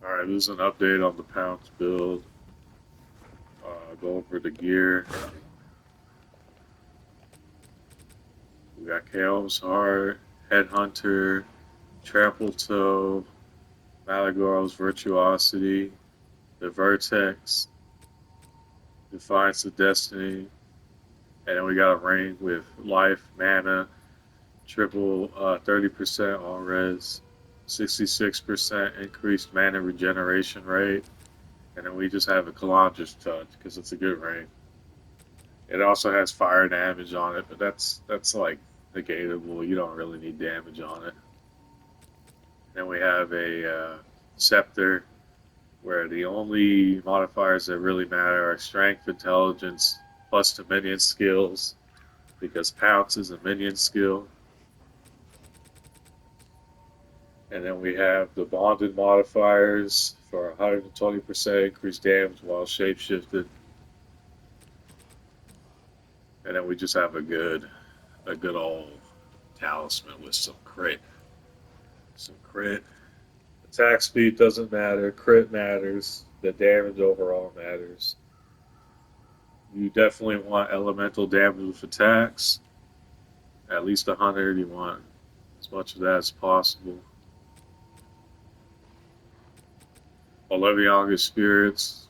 Alright, this is an update on the pounce build. Go over the gear. We got Chaos Heart, Headhunter, Trample Toe, Malagor's Virtuosity, the Vertex, Defiance of Destiny, and then we got a ring with Life, Mana, triple 30% on res, 66% increased mana regeneration rate, and then we just have a Calandra's Touch because it's a good ring. It also has fire damage on it, but that's like negatable. You don't really need damage on it. Then we have a scepter, where the only modifiers that really matter are strength, intelligence, plus the minion skills, because pounce is a minion skill. And then we have the bonded modifiers for 120% increased damage while shapeshifted. And then we just have a good old talisman with some crit. Some crit. Attack speed doesn't matter. Crit matters. The damage overall matters. You definitely want elemental damage with attacks. At least 100. You want as much of that as possible. Olevianga's spirits.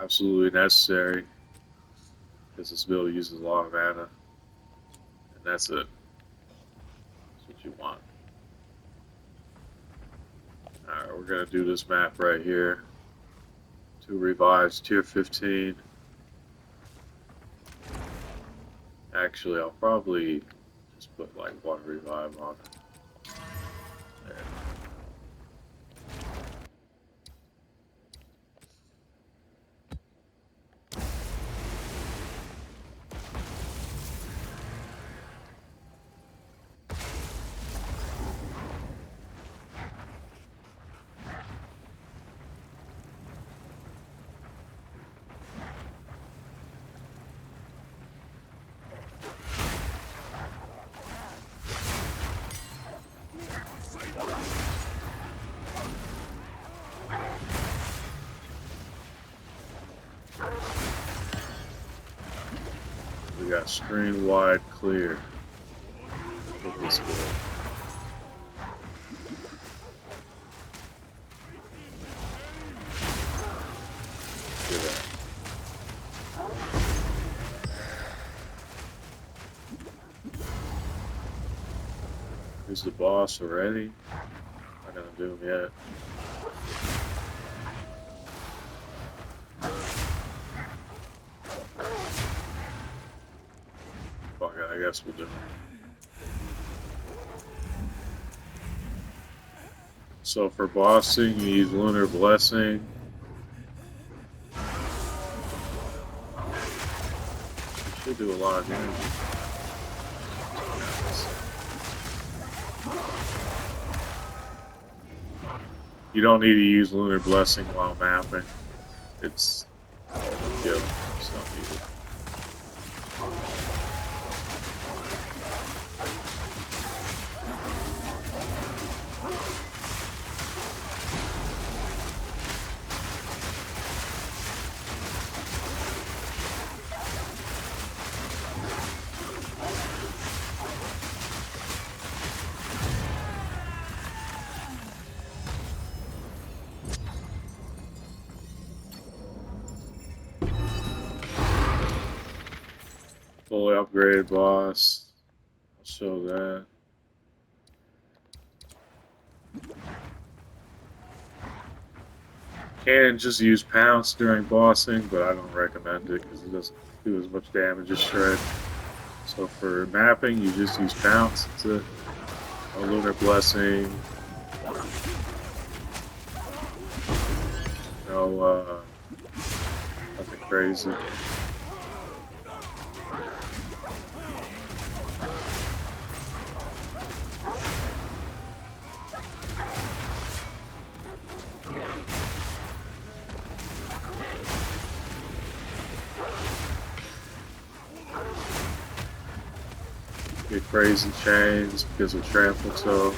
Absolutely necessary. Because this build uses a lot of mana. And that's it. That's what you want. Alright, we're going to do this map right here. 2 revives, tier 15. Actually, I'll probably just put like 1 revive on it. There. We got screen wide clear with this build. Do that. Here's the boss already. Not gonna do him yet. Fuck it, I guess we'll do it. So for bossing, you use Lunar Blessing. It should do a lot of damage. You don't need to use Lunar Blessing while mapping. It's overkill. It's not needed. Fully upgraded boss. I'll show that. Can just use pounce during bossing, but I don't recommend it because it doesn't do as much damage as shred. So for mapping, you just use pounce. It's a Lunar Blessing. No, nothing crazy. Get crazy chains because of Trample Toe.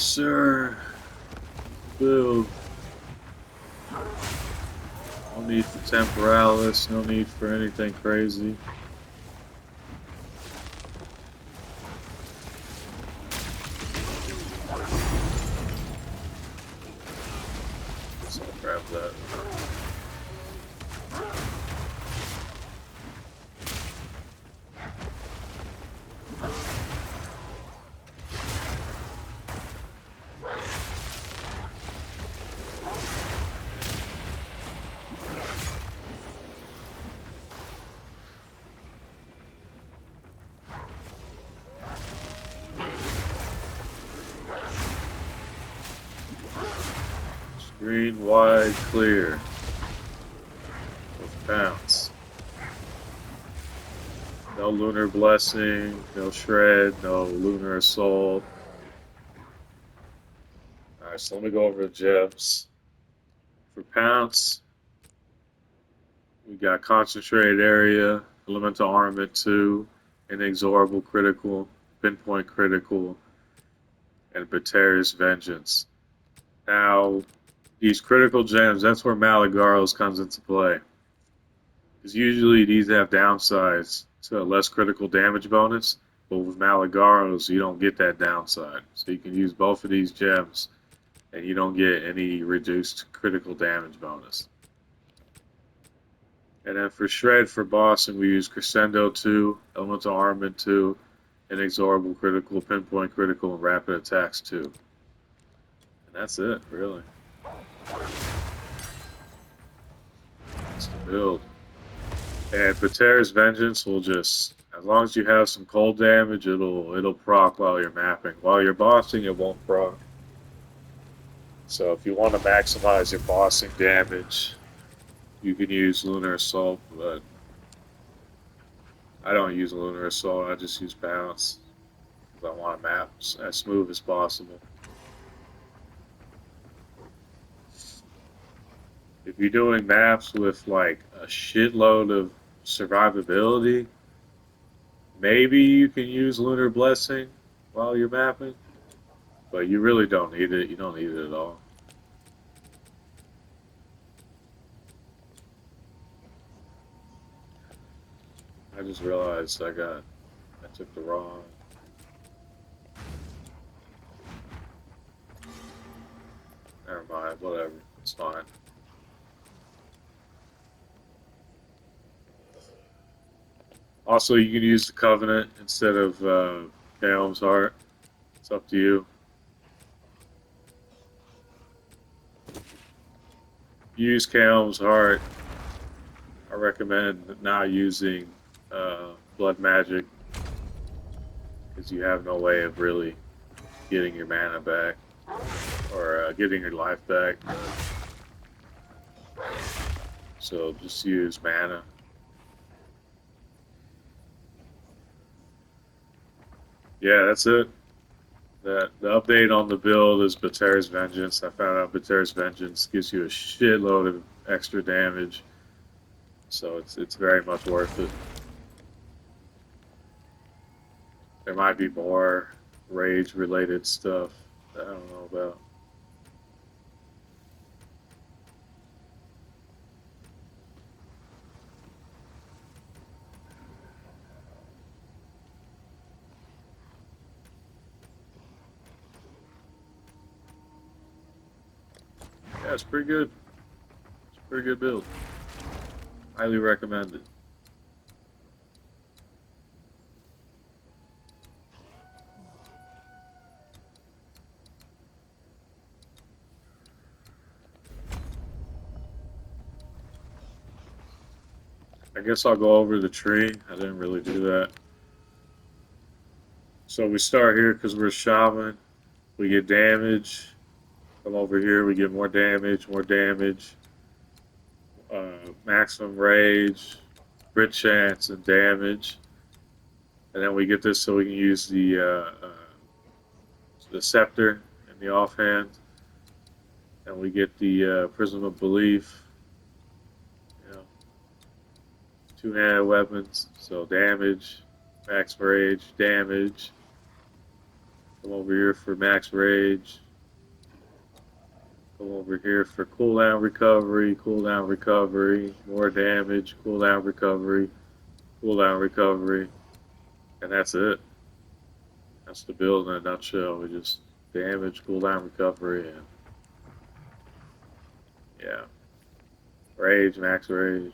sir. Build. No need for temporalis, no need for anything crazy. So I'll grab that. Green, wide, clear. With pounce. No lunar blessing, no shred, no lunar assault. Alright, so let me go over the gems. For pounce, we got concentrated area, elemental armament 2, inexorable critical, pinpoint critical, and Bateria's vengeance. Now, these critical gems, that's where Malagaros comes into play. Because usually these have downsides to a less critical damage bonus, but with Malagaros, you don't get that downside. So you can use both of these gems, and you don't get any reduced critical damage bonus. And then for Shred for bossing, we use Crescendo 2, Elemental Armament 2, Inexorable Critical, Pinpoint Critical, and Rapid Attacks 2. And that's it, really. That's the build. And Pater's Vengeance will just, as long as you have some cold damage, it'll proc while you're mapping. While you're bossing, it won't proc. So if you want to maximize your bossing damage, you can use Lunar Assault, but I don't use Lunar Assault, I just use Pounce. Because I want to map as smooth as possible. If you're doing maps with like a shitload of survivability, maybe you can use Lunar Blessing while you're mapping, but you really don't need it. You don't need it at all. I just realized I took the wrong. Never mind, whatever. It's fine. Also, you can use the Covenant instead of Kael'th's Heart. It's up to you. Use Kael'th's Heart. I recommend not using Blood Magic because you have no way of really getting your mana back or getting your life back. So just use mana. Yeah, that's it. The update on the build is Bater's Vengeance. I found out Bater's Vengeance gives you a shitload of extra damage, so it's very much worth it. There might be more rage-related stuff that I don't know about. Yeah, it's pretty good. It's a pretty good build. Highly recommend it. I guess I'll go over the tree. I didn't really do that. So we start here because we're shaman. We get damage. Come over here, we get more damage, maximum rage, crit chance, and damage. And then we get this so we can use the scepter in the offhand. And we get the prism of belief. You know, two-handed weapons, so damage, max rage, damage. Come over here for max rage. Come over here for cooldown recovery, more damage, cooldown recovery, and that's it. That's the build in a nutshell. We just damage, cooldown recovery, and yeah, rage, max rage.